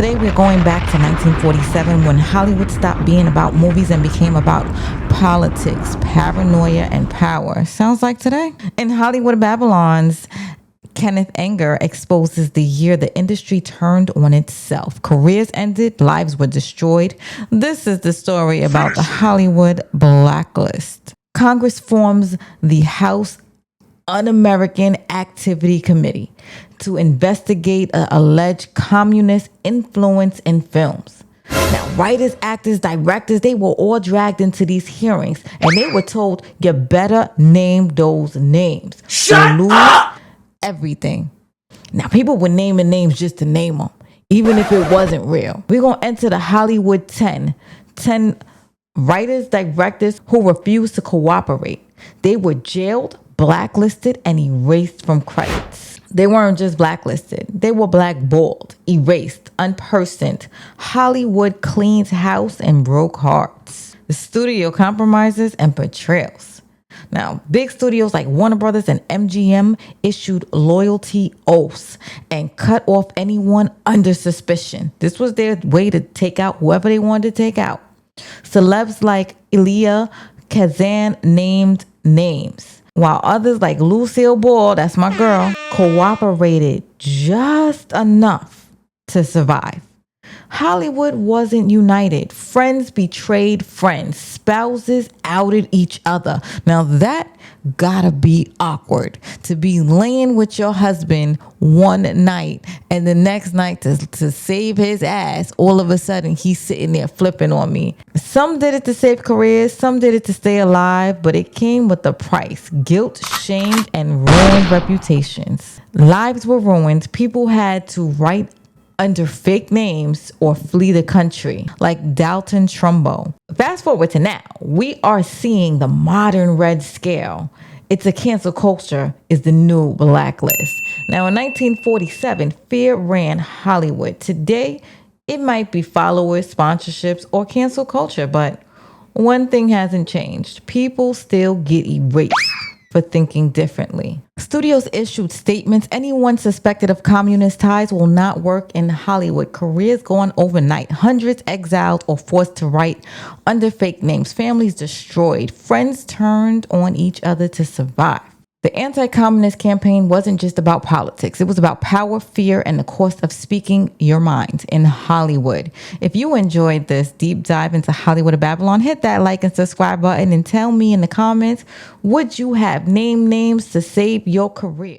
Today we're going back to 1947 when Hollywood stopped being about movies and became about politics, paranoia, and power. Sounds like today? In Hollywood Babylon's Kenneth exposes the year the industry turned on itself. Careers ended, lives were destroyed. This is the story about the Hollywood Blacklist. Congress forms the House Un-American Activity Committee to investigate alleged communist influence in films. Now, writers, actors, directors, they were all dragged into these hearings and they were told, you better name those names. Shut up! Everything. Now, people were naming names just to name them, even if it wasn't real. We're going to enter the Hollywood 10 writers, directors who refused to cooperate. They were jailed, blacklisted, and erased from credits. They weren't just blacklisted. They were blackballed, erased, unpersoned. Hollywood cleans house and broke hearts. The studio compromises and betrayals. Now, big studios like Warner Brothers and MGM issued loyalty oaths and cut off anyone under suspicion. This was their way to take out whoever they wanted to take out. Celebs like Elia Kazan named names, while others like Lucille Ball, that's my girl, cooperated just enough to survive. Hollywood wasn't united. Friends betrayed friends. Spouses outed each other. Now that gotta be awkward, to be laying with your husband one night and the next night to save his ass, all of a sudden he's sitting there flipping on me. Some did it to save careers, some did it to stay alive, but it came with a price: guilt, shame, and ruined reputations. Lives were ruined. People had to write under fake names or flee the country, like Dalton Trumbo. Fast forward to now, we are seeing the modern Red Scale. It's a cancel culture is the new blacklist. Now in 1947, fear ran Hollywood. Today, it might be followers, sponsorships, or cancel culture, but one thing hasn't changed. People still get erased for thinking differently. Studios issued statements. Anyone suspected of communist ties will not work in Hollywood. Careers gone overnight. Hundreds exiled or forced to write under fake names. Families destroyed. Friends turned on each other to survive. The anti-communist campaign wasn't just about politics. It was about power, fear, and the cost of speaking your mind in Hollywood. If you enjoyed this deep dive into Hollywood of Babylon, hit that like and subscribe button and tell me in the comments, would you have named names to save your career?